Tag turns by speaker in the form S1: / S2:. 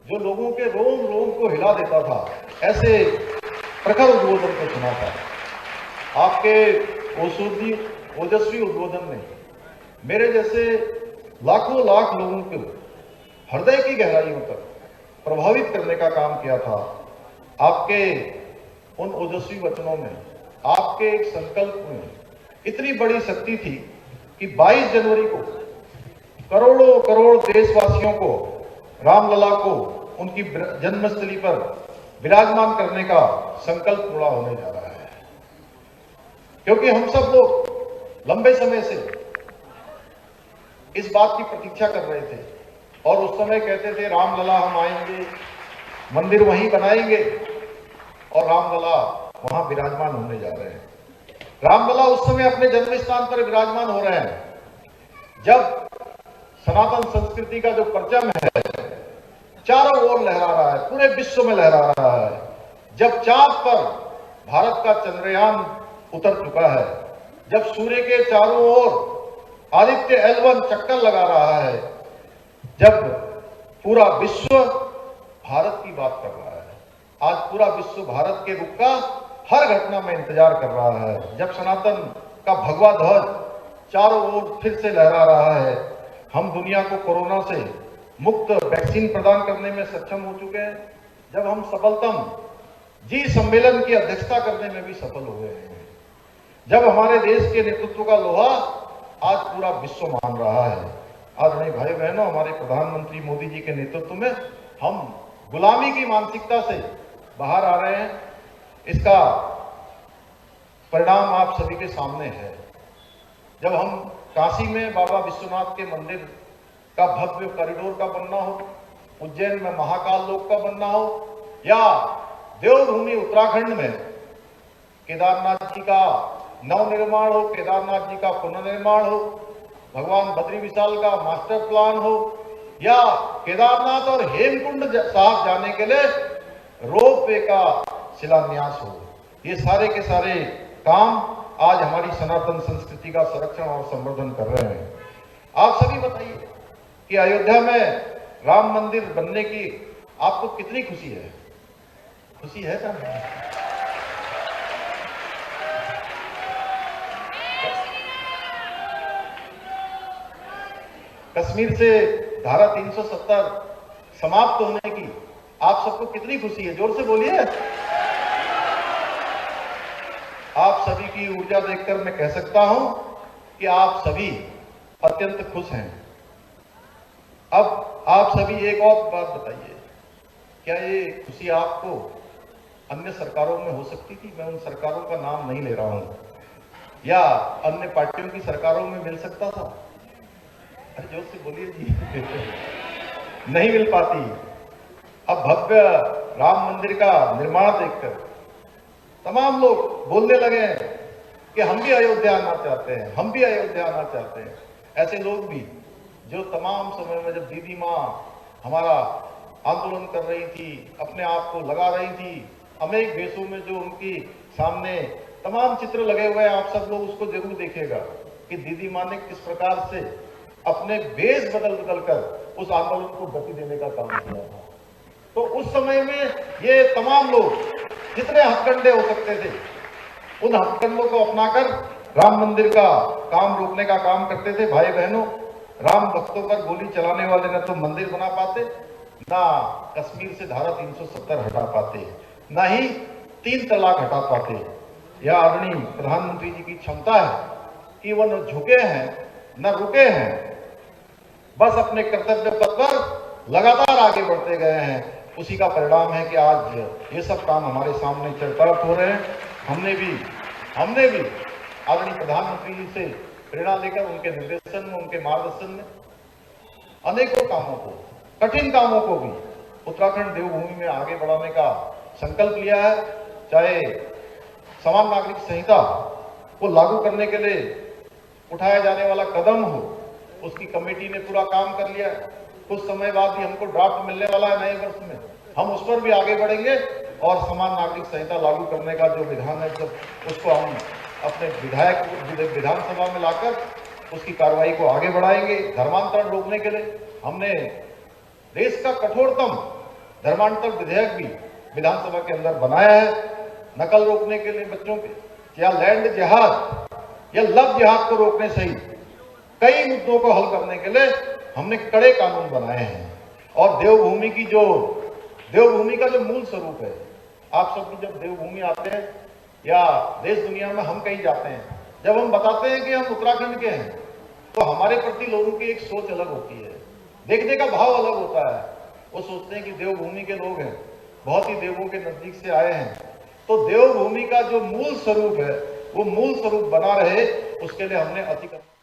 S1: जो लोगों के रोम रोम को हिला देता था, ऐसे प्रखर उद्बोधन को सुना था। आपके ओजस्वी उद्बोधन ने मेरे जैसे लाखों लाख लोगों को हृदय की गहराइयों तक प्रभावित करने का काम किया था। आपके उन ओजस्वी वचनों में, आपके एक संकल्प में इतनी बड़ी शक्ति थी कि 22 जनवरी को करोड़ों करोड़ देशवासियों को, रामलला को उनकी जन्मस्थली पर विराजमान करने का संकल्प पूरा होने जा रहा है। क्योंकि हम सब लोग लंबे समय से इस बात की प्रतीक्षा कर रहे थे और उस समय कहते थे रामलला हम आएंगे, मंदिर वहीं बनाएंगे और रामलला वहां विराजमान होने जा रहे हैं। रामलला उस समय अपने जन्म स्थान पर विराजमान हो रहे हैं जब सनातन संस्कृति का जो परचम है चारों ओर लहरा रहा है, पूरे विश्व में लहरा रहा है। जब चांद पर भारत का चंद्रयान उतर चुका है, जब सूर्य के चारों ओर आदित्य L1 चक्कर लगा रहा है, जब पूरा विश्व भारत की बात कर रहा है, आज पूरा विश्व भारत के रुख का हर घटना में इंतजार कर रहा है, जब सनातन का भगवा ध्वज चारों ओर फिर से लहरा रहा है, हम दुनिया को कोरोना से मुक्त वैक्सीन प्रदान करने में सक्षम हो चुके हैं, जब हम सफलतम जी सम्मेलन की अध्यक्षता करने में भी सफल हो गए हैं, जब हमारे देश के नेतृत्व का लोहा आज पूरा विश्व मान रहा है। आदरणीय भाई बहनों, हमारे प्रधानमंत्री मोदी जी के नेतृत्व में हम गुलामी की मानसिकता से बाहर आ रहे हैं। इसका परिणाम आप सभी के सामने है। जब हम काशी में बाबा विश्वनाथ के मंदिर का भव्य कॉरिडोर का बनना हो, उज्जैन में महाकाल लोक का बनना हो, या देवभूमि उत्तराखंड में केदारनाथ जी का नवनिर्माण हो, केदारनाथ जी का पुनर्निर्माण हो, भगवान बद्री विशाल का मास्टर प्लान हो, या केदारनाथ और हेमकुंड साहब जाने के लिए रोपवे का शिलान्यास हो, ये सारे के सारे काम आज हमारी सनातन संस्कृति का संरक्षण और संवर्धन कर रहे हैं। आप सभी बताइए कि अयोध्या में राम मंदिर बनने की आपको कितनी खुशी है? खुशी है क्या? कश्मीर से धारा 370 समाप्त होने की आप सबको कितनी खुशी है? जोर से बोलिए। आप सभी की ऊर्जा देखकर मैं कह सकता हूं कि आप सभी अत्यंत खुश हैं। अब आप सभी एक और बात बताइए, क्या ये खुशी आपको अन्य सरकारों में हो सकती थी? मैं उन सरकारों का नाम नहीं ले रहा हूं, या अन्य पार्टियों की सरकारों में मिल सकता था? अरे जोर से बोलिए जी। नहीं मिल पाती। अब भव्य राम मंदिर का निर्माण देखकर तमाम लोग बोलने लगे हैं कि हम भी अयोध्या आना चाहते हैं, हम भी अयोध्या आना चाहते हैं। ऐसे लोग भी जो तमाम समय में जब दीदी माँ हमारा आंदोलन कर रही थी, अपने आप को लगा रही थी, अनेक देशों में जो उनकी सामने तमाम चित्र लगे हुए हैं, आप सब लोग उसको जरूर देखिएगा कि दीदी माँ ने किस प्रकार से अपने वेश बदल बदल कर उस आंदोलन को गति देने का काम किया था। तो उस समय में ये तमाम लोग जितने हथकंडे हो सकते थे, उन हथकंडों को अपनाकर राम मंदिर का काम रोकने का काम करते थे। भाई बहनों, राम भक्तों पर गोली चलाने वाले न तो मंदिर बना पाते, ना कश्मीर से धारा 370 हटा पाते, ना ही 3 तलाक हटा पाते। यह आदरणीय प्रधानमंत्री जी की क्षमता है कि वह न झुके हैं न रुके हैं, बस अपने कर्तव्य पथ पर लगातार आगे बढ़ते गए हैं। उसी का परिणाम है कि आज ये सब काम हमारे सामने चरतरफ हो रहे हैं। हमने भी आदरणीय प्रधानमंत्री जी से प्रेरणा लेकर उनके निर्देशन में, उनके मार्गदर्शन में अनेकों कामों को, कठिन कामों को भी उत्तराखंड देवभूमि में आगे बढ़ाने का संकल्प लिया है। चाहे समान नागरिक संहिता को लागू करने के लिए उठाया जाने वाला कदम हो, उसकी कमेटी ने पूरा काम कर लिया है। कुछ समय बाद ही हमको ड्राफ्ट मिलने वाला है नए वर्ष में, हम उस पर भी आगे बढ़ेंगे और समान नागरिक संहिता लागू करने का जो विधान है, जब उसको हम अपने विधानसभा में लाकर उसकी कार्रवाई को आगे बढ़ाएंगे। धर्मांतरण रोकने के लिए हमने देश का कठोरतम धर्मांतर विधेयक भी विधानसभा के अंदर बनाया है, नकल रोकने के लिए बच्चों के, या लैंड जिहाद या लव जिहाद को रोकने सहित कई मुद्दों को हल करने के लिए हमने कड़े कानून बनाए हैं। और देवभूमि का जो मूल स्वरूप है, आप सब भी जब देवभूमि आते हैं या देश दुनिया में हम कहीं जाते हैं, जब हम बताते हैं कि हम उत्तराखंड के हैं, तो हमारे प्रति लोगों की एक सोच अलग होती है, देखने का भाव अलग होता है। वो सोचते हैं कि देवभूमि के लोग हैं, बहुत ही देवों के नजदीक से आए हैं। तो देवभूमि का जो मूल स्वरूप है, वो मूल स्वरूप बना रहे, उसके लिए हमने अतिक्रमण